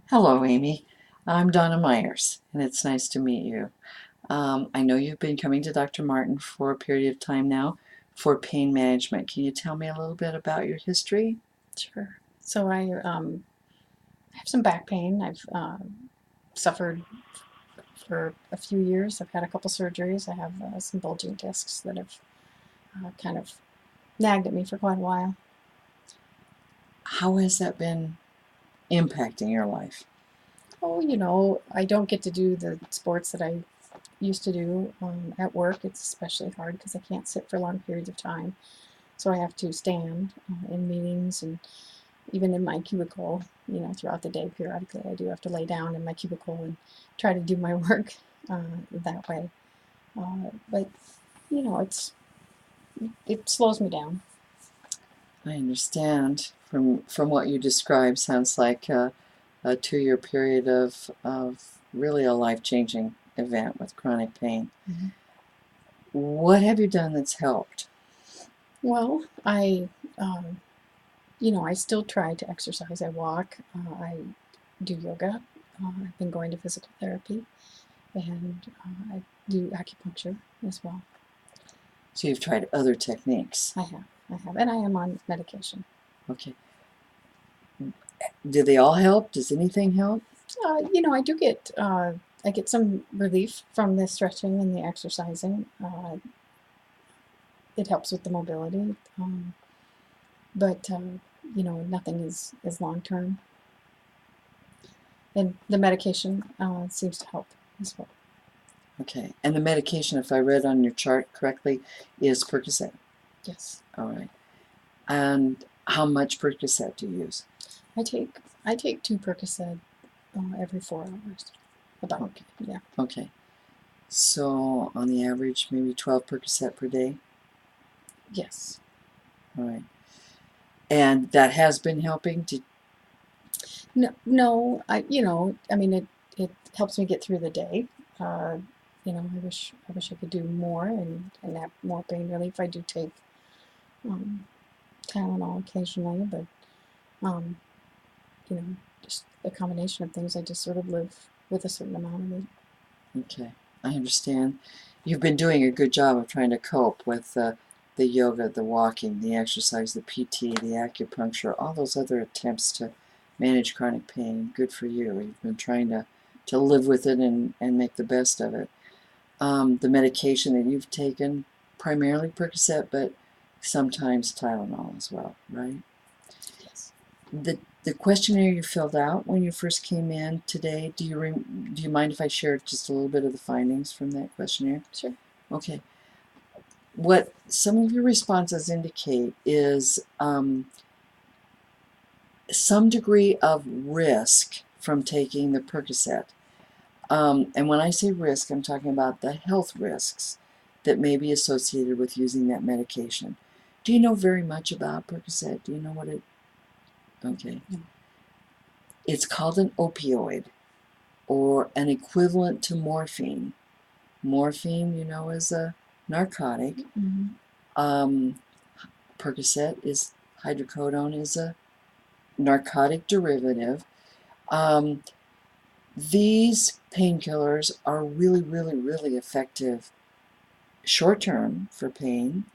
Hello, Amy. I'm Donna Myers, and it's nice to meet you. I know you've been coming to Dr. Martin for a period of time now for pain management. Can you tell me a little bit about your history? Sure. So I have some back pain. I've suffered for a few years. I've had a couple surgeries. I have some bulging discs that have kind of nagged at me for quite a while. How has that been impacting your life? Oh, I don't get to do the sports that I used to do at work. It's especially hard because I can't sit for long periods of time. So I have to stand in meetings and even in my cubicle, throughout the day, periodically, I do have to lay down in my cubicle and try to do my work that way. But it slows me down. I understand from what you described, sounds like a 2-year period of really a life-changing event with chronic pain. Mhm. What have you done that's helped? Well, I still try to exercise. I walk. I do yoga. I've been going to physical therapy, and I do acupuncture as well. So you've tried other techniques. I have, and I am on medication. Okay. Do they all help? Does anything help? I do get I get some relief from the stretching and the exercising. It helps with the mobility, but nothing is long term. And the medication seems to help as well. Okay. And the medication, if I read on your chart correctly, is Percocet. Yes, All right. And how much Percocet do you use? I take I take 2 Percocet every 4 hours. About, Okay. yeah. Okay. So on the average, maybe 12 Percocet per day. Yes. All right. And that has been helping. No, no. I mean, it helps me get through the day. Uh, I wish I could do more and have more pain relief. I do take um, Tylenol occasionally, but um, you know, just a combination of things. I just sort of live with a certain amount of it. Okay. I understand. You've been doing a good job of trying to cope with the yoga, the walking, the exercise, the PT, the acupuncture, all those other attempts to manage chronic pain. Good for you. You've been trying to live with it and make the best of it. The medication that you've taken, primarily Percocet, but sometimes Tylenol as well, right? Yes. The questionnaire you filled out when you first came in today, do you mind if I share just a little bit of the findings from that questionnaire? Sure. Okay. What some of your responses indicate is some degree of risk from taking the Percocet. And when I say risk, I'm talking about the health risks that may be associated with using that medication. Do you know very much about Percocet? Do you know what it? Okay. No. It's called an opioid or an equivalent to morphine. Morphine, is a narcotic. Mm-hmm. Um, Percocet is hydrocodone is a narcotic derivative. Um, these painkillers are really, really, really effective short term for pain,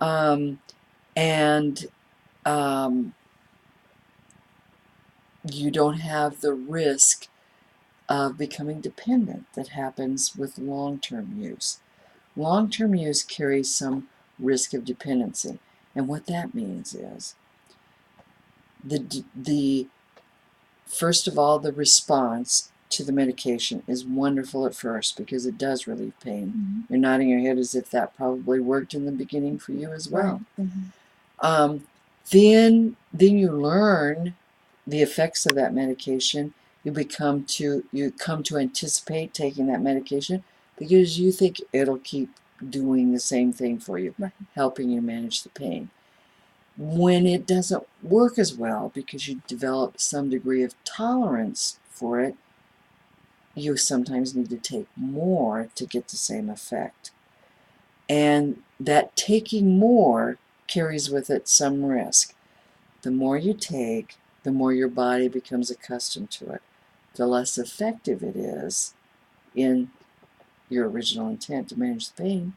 um, and um, you don't have the risk of becoming dependent that happens with long term use. Long term use carries some risk of dependency, and what that means is the first of all, the response to the medication is wonderful at first because it does relieve pain. Mm-hmm. You're nodding your head as if that probably worked in the beginning for you as Right. well. Mm-hmm. Um, then you learn the effects of that medication. You come to anticipate taking that medication because you think it'll keep doing the same thing for you, Right. helping you manage the pain. When it doesn't work as well because you develop some degree of tolerance for it, you sometimes need to take more to get the same effect. And that taking more carries with it some risk. The more you take, the more your body becomes accustomed to it. the less effective it is in your original intent to manage the pain.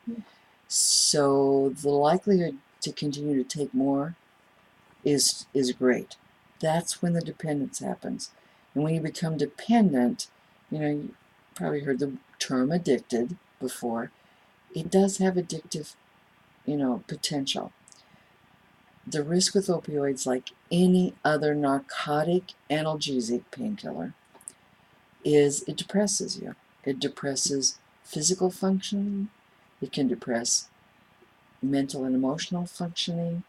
So the likelihood to continue to take more is great. That's when the dependence happens. And when you become dependent, you probably heard the term addicted before. It does have addictive, potential. The risk with opioids, like any other narcotic analgesic painkiller, is it depresses you. It depresses physical functioning. It can depress mental and emotional functioning.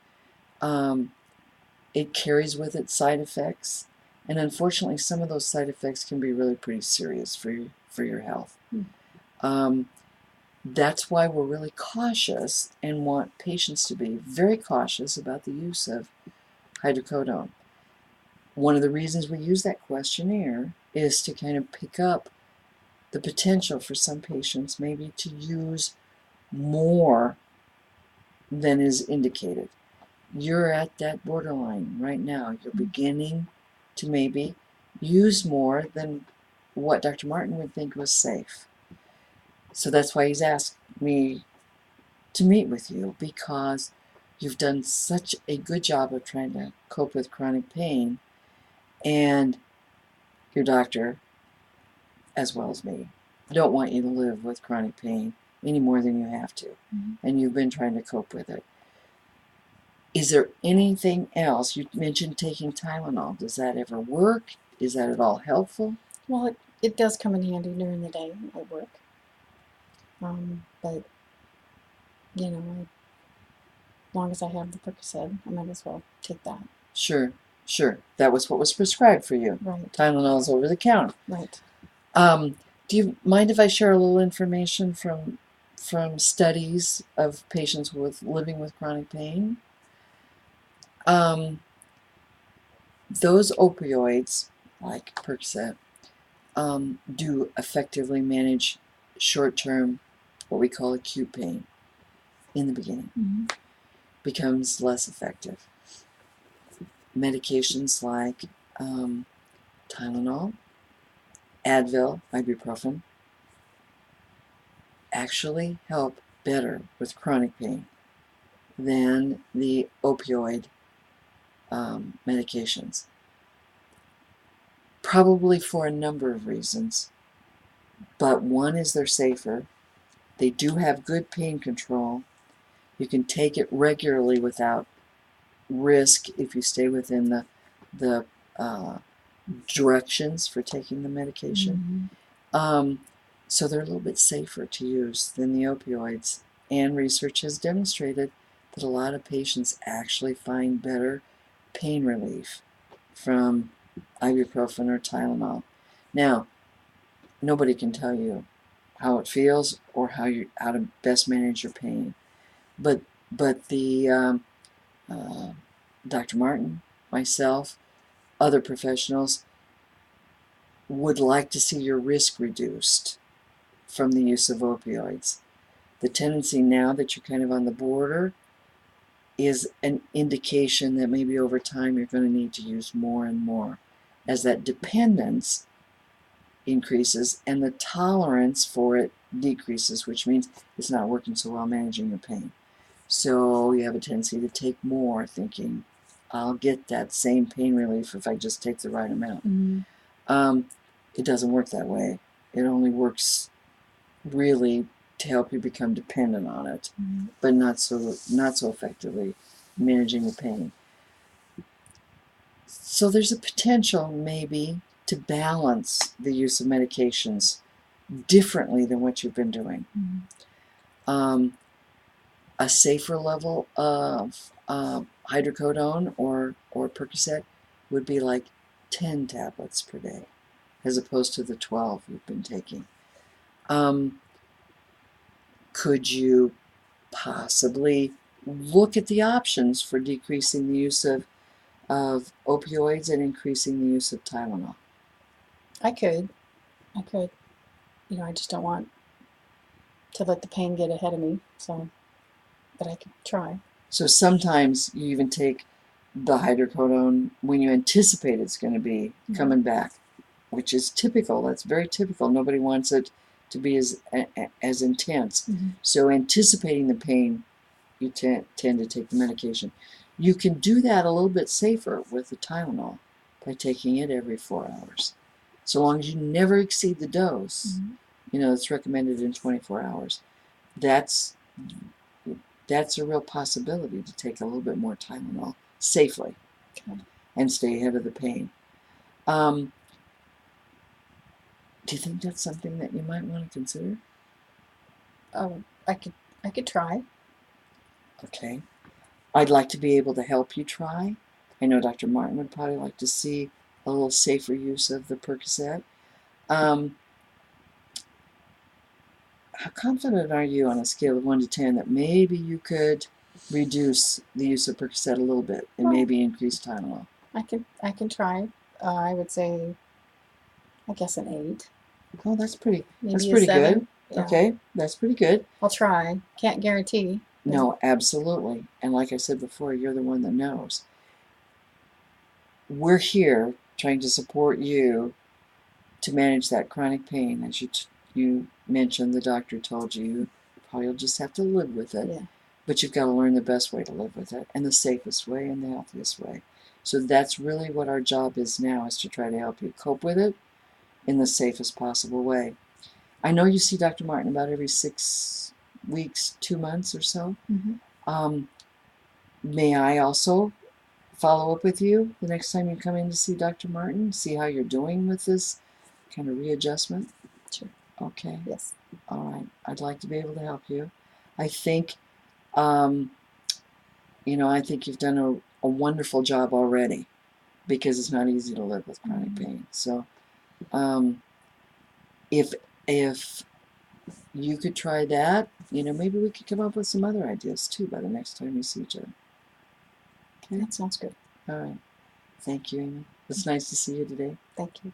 It carries with it side effects. And unfortunately, some of those side effects can be really pretty serious for your health. That's why we're really cautious and want patients to be very cautious about the use of hydrocodone. One of the reasons we use that questionnaire is to kind of pick up the potential for some patients maybe to use more than is indicated. You're at that borderline right now. You're beginning to maybe use more than what Dr. Martin would think was safe. So that's why he's asked me to meet with you, because you've done such a good job of trying to cope with chronic pain, and your doctor, as well as me, don't want you to live with chronic pain any more than you have to. And you've been trying to cope with it. Is there anything else? You mentioned taking Tylenol. Does that ever work? Is that at all helpful? Well, it does come in handy during the day at work. But, as long as I have the Percocet, I might as well take that. Sure. That was what was prescribed for you. Right. Tylenol is over the counter. Right. Do you mind if I share a little information from studies of patients living with chronic pain? Those opioids, like Percocet, do effectively manage short-term, what we call acute pain in the beginning. Becomes less effective. Medications like Tylenol, Advil, ibuprofen, actually help better with chronic pain than the opioid medications. Probably for a number of reasons, but one is they're safer. They do have good pain control. You can take it regularly without risk if you stay within the directions for taking the medication. So they're a little bit safer to use than the opioids. And research has demonstrated that a lot of patients actually find better pain relief from ibuprofen or Tylenol. Now, nobody can tell you how it feels or how to best manage your pain, but the Dr. Martin, myself, other professionals would like to see your risk reduced from the use of opioids. The tendency now that you're kind of on the border is an indication that maybe over time you're going to need to use more and more as that dependence increases and the tolerance for it decreases, which means it's not working so well managing your pain. So you have a tendency to take more, thinking, I'll get that same pain relief if I just take the right amount. It doesn't work that way. It only works really to help you become dependent on it, but not so effectively managing the pain. So there's a potential maybe to balance the use of medications differently than what you've been doing. A safer level of hydrocodone or Percocet would be like 10 tablets per day, as opposed to the 12 you've been taking. Could you possibly look at the options for decreasing the use of opioids and increasing the use of Tylenol? I could. I just don't want to let the pain get ahead of me, but I could try. So sometimes you even take the hydrocodone when you anticipate it's going to be coming back. which is typical. That's very typical. Nobody wants it to be as intense. Mm-hmm. So anticipating the pain, you tend to take the medication. You can do that a little bit safer with the Tylenol by taking it every 4 hours. So long as you never exceed the dose, Mm-hmm. you know, it's recommended in 24 hours. That's a real possibility to take a little bit more Tylenol safely Okay. and stay ahead of the pain. Do you think that's something that you might want to consider? I could try. Okay. I'd like to be able to help you try. I know Dr. Martin would probably like to see a little safer use of the Percocet. How confident are you on a scale of 1 to 10 that maybe you could reduce the use of Percocet a little bit and Well, maybe increase Tylenol? I can try. I would say, I guess an 8, Oh, that's pretty maybe a good. 7. Yeah, Okay, that's pretty good. I'll try. Can't guarantee. No, absolutely. And like I said before, you're the one that knows. We're here trying to support you to manage that chronic pain. As you mentioned, the doctor told you probably you'll just have to live with it. Yeah. But you've got to learn the best way to live with it, and the safest way, and the healthiest way. So that's really what our job is now, is to try to help you cope with it in the safest possible way. I know you see Dr. Martin about every 6 weeks, 2 months or so. Mm-hmm. May I also follow up with you the next time you come in to see Dr. Martin, see how you're doing with this kind of readjustment? Sure. Okay. Yes. All right. I'd like to be able to help you. I think, I think you've done a wonderful job already, because it's not easy to live with chronic pain. So, if you could try that, maybe we could come up with some other ideas too by the next time we see each other. Okay. That sounds good. All right. Thank you, Amy. It's nice to see you today. Thank you.